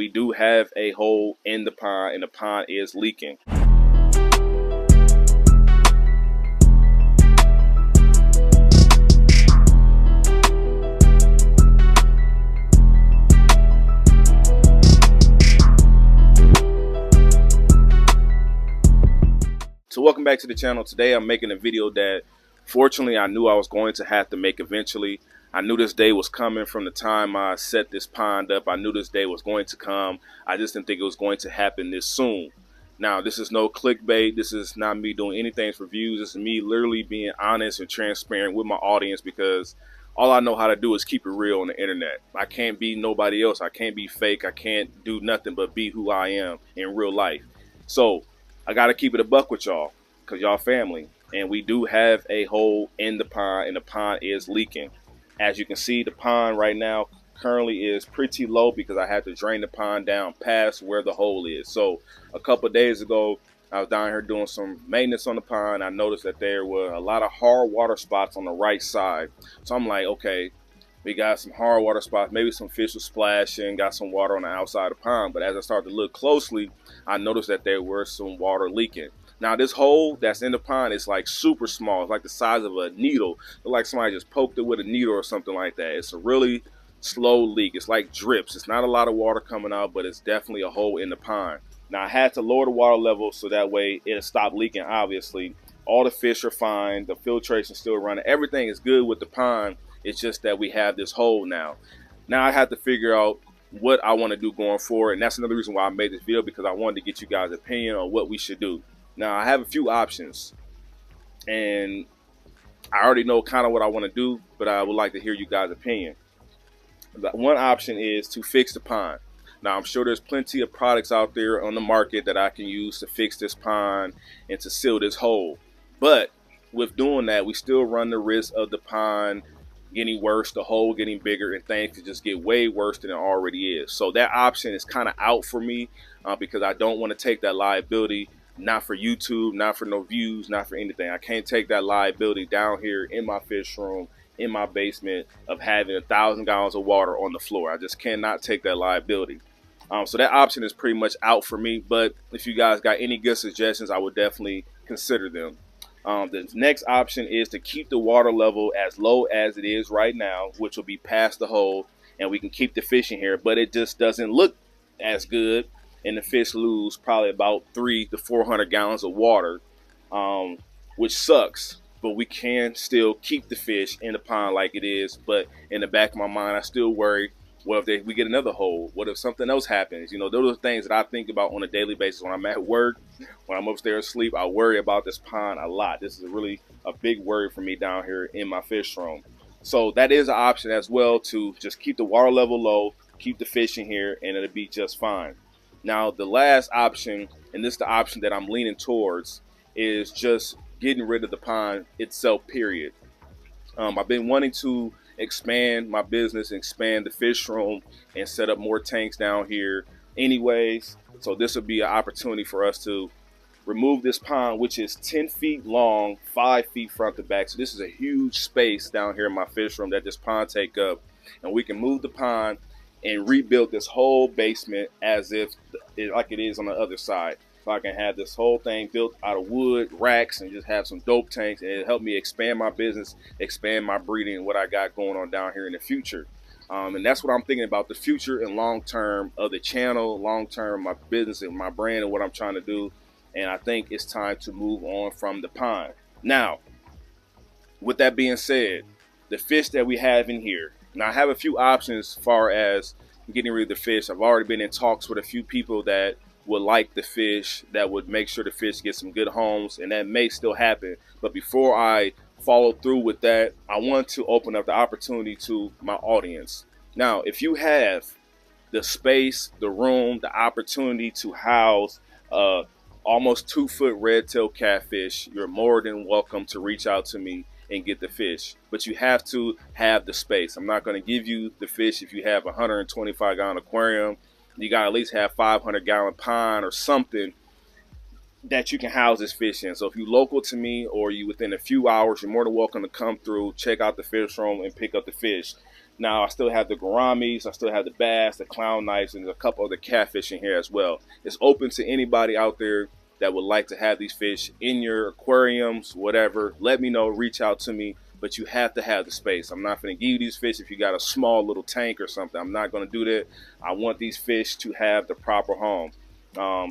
we do have a hole in the pond, and the pond is leaking. So welcome back to the channel. Today I'm making a video that fortunately I knew I was going to have to make eventually. I knew this day was coming from the time I set this pond up. I knew this day was going to come. I just didn't think it was going to happen this soon. Now, this is no clickbait. This is not me doing anything for views. This is me literally being honest and transparent with my audience, because all I know how to do is keep it real on the internet. I can't be nobody else. I can't be fake. I can't do nothing but be who I am in real life. So I got to keep it a buck with y'all, because y'all family. And we do have a hole in the pond, and the pond is leaking. As you can see, the pond right now currently is pretty low because I had to drain the pond down past where the hole is. So a couple of days ago, I was down here doing some maintenance on the pond. I noticed that there were a lot of hard water spots on the right side. So I'm like, okay, we got some hard water spots. Maybe some fish were splashing, got some water on the outside of the pond. But as I started to look closely, I noticed that there were some water leaking. Now, this hole that's in the pond is like super small. It's like the size of a needle. It's like somebody just poked it with a needle or something like that. It's a really slow leak. It's like drips. It's not a lot of water coming out, but it's definitely a hole in the pond. Now, I had to lower the water level so that way it'll stop leaking, obviously. All the fish are fine. The filtration's still running. Everything is good with the pond. It's just that we have this hole now. Now I have to figure out what I want to do going forward. And that's another reason why I made this video, because I wanted to get you guys' opinion on what we should do. Now, I have a few options, and I already know kind of what I want to do, but I would like to hear you guys' opinion. One option is to fix the pond. Now, I'm sure there's plenty of products out there on the market that I can use to fix this pond and to seal this hole. But with doing that, we still run the risk of the pond getting worse, the hole getting bigger, and things could just get way worse than it already is. So that option is kind of out for me because I don't want to take that liability. Not for YouTube, not for no views, not for anything. I can't take that liability down here in my fish room, in my basement, of having 1,000 gallons of water on the floor. I just cannot take that liability. So that option is pretty much out for me. But if you guys got any good suggestions, I would definitely consider them. The next option is to keep the water level as low as it is right now, which will be past the hole, and we can keep the fish in here. But it just doesn't look as good. And the fish lose probably about 300 to 400 gallons of water, which sucks. But we can still keep the fish in the pond like it is. But in the back of my mind, I still worry, what if we get another hole? What if something else happens? You know, those are things that I think about on a daily basis. When I'm at work, when I'm upstairs asleep, I worry about this pond a lot. This is really a big worry for me down here in my fish room. So that is an option as well, to just keep the water level low, keep the fish in here, and it'll be just fine. Now, the last option, and this is the option that I'm leaning towards, is just getting rid of the pond itself, period. I've been wanting to expand my business, expand the fish room, and set up more tanks down here anyways. So this would be an opportunity for us to remove this pond, which is 10 feet long, 5 feet front to back. So this is a huge space down here in my fish room that this pond take up. And we can move the pond and rebuild this whole basement as if like it is on the other side. So I can have this whole thing built out of wood, racks, and just have some dope tanks, and it'll help me expand my business, expand my breeding, and what I got going on down here in the future. And that's what I'm thinking about, the future and long term of the channel, long term my business and my brand and what I'm trying to do. And I think it's time to move on from the pond. Now, with that being said, the fish that we have in here, now, I have a few options as far as getting rid of the fish. I've already been in talks with a few people that would like the fish, that would make sure the fish get some good homes, and that may still happen. But before I follow through with that, I want to open up the opportunity to my audience. Now, if you have the space, the room, the opportunity to house almost 2-foot red-tailed catfish, you're more than welcome to reach out to me and get the fish. But you have to have the space. I'm not going to give you the fish if you have a 125-gallon aquarium. You got to at least have 500-gallon pond or something that you can house this fish in. So if you're local to me or you within a few hours, you're more than welcome to come through, check out the fish room, and pick up the fish. Now I still have the gouramis, I still have the bass, the clown knives, and a couple other catfish in here as well. It's open to anybody out there that would like to have these fish in your aquariums, whatever. Let me know, reach out to me, but you have to have the space. I'm not going to give you these fish if you got a small little tank or something. I'm not going to do that. I want these fish to have the proper home,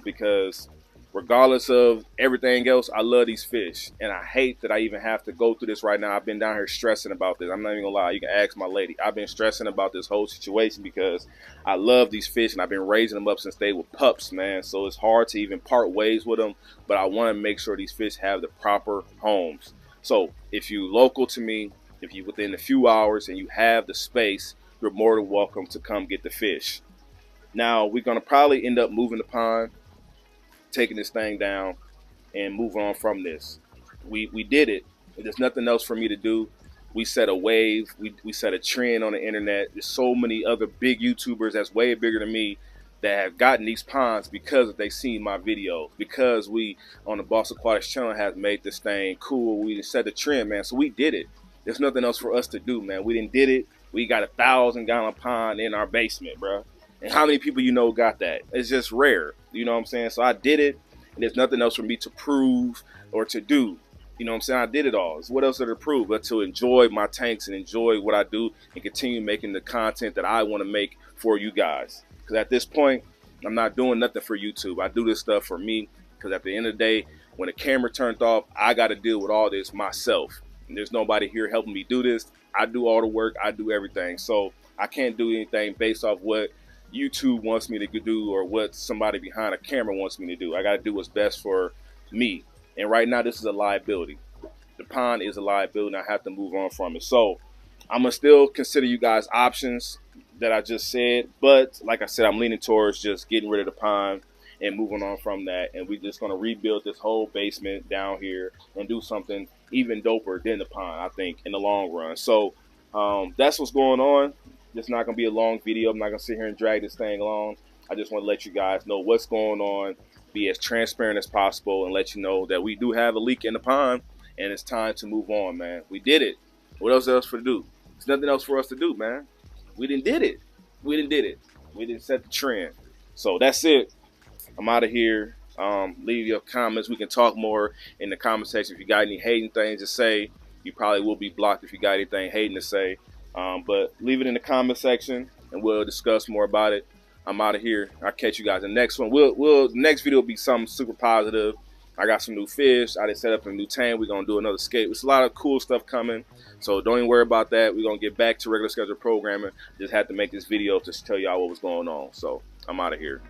because regardless of everything else, I love these fish, and I hate that I even have to go through this right now. I've been down here stressing about this. I'm not even gonna lie. You can ask my lady. I've been stressing about this whole situation because I love these fish, and I've been raising them up since they were pups, man. So it's hard to even part ways with them, but I want to make sure these fish have the proper homes. So if you local to me, if you within a few hours and you have the space, you're more than welcome to come get the fish. Now we're gonna probably end up moving the pond, taking this thing down, and move on from this. We did it. There's nothing else for me to do. We set a wave. We set a trend on the internet. There's so many other big YouTubers that's way bigger than me that have gotten these ponds because they seen my videos. Because we on the Boss Aquatics channel has made this thing cool. We set the trend, man. So we did it. There's nothing else for us to do, man. We didn't did it. We got a 1,000-gallon pond in our basement, bro. And how many people you know got that? It's just rare. You know what I'm saying? So I did it, and there's nothing else for me to prove or to do. You know what I'm saying? I did it all. So what else to prove but to enjoy my tanks and enjoy what I do and continue making the content that I want to make for you guys. Because at this point, I'm not doing nothing for YouTube. I do this stuff for me because at the end of the day, when the camera turned off, I got to deal with all this myself. And there's nobody here helping me do this. I do all the work. I do everything. So I can't do anything based off what YouTube wants me to do or what somebody behind a camera wants me to do. I got to do what's best for me. And right now, this is a liability. The pond is a liability, and I have to move on from it. So I'm going to still consider you guys options that I just said. But like I said, I'm leaning towards just getting rid of the pond and moving on from that. And we're just going to rebuild this whole basement down here and do something even doper than the pond, I think, in the long run. So that's what's going on. It's not going to be a long video. I'm not going to sit here and drag this thing along. I just want to let you guys know what's going on, be as transparent as possible, and let you know that we do have a leak in the pond, and it's time to move on, man. We did it. What else for to do? There's nothing else for us to do, man. We didn't did it. We didn't did it. We didn't set the trend. So that's it. I'm out of here. Leave your comments. We can talk more in the comment section. If you got any hating things to say, you probably will be blocked if you got anything hating to say. But leave it in the comment section and we'll discuss more about it. I'm out of here. I'll catch you guys in the next one. The next video will be something super positive. I got some new fish. I just set up a new tank. We're going to do another skate. There's a lot of cool stuff coming. So don't even worry about that. We're going to get back to regular schedule programming. Just had to make this video to tell y'all what was going on. So I'm out of here.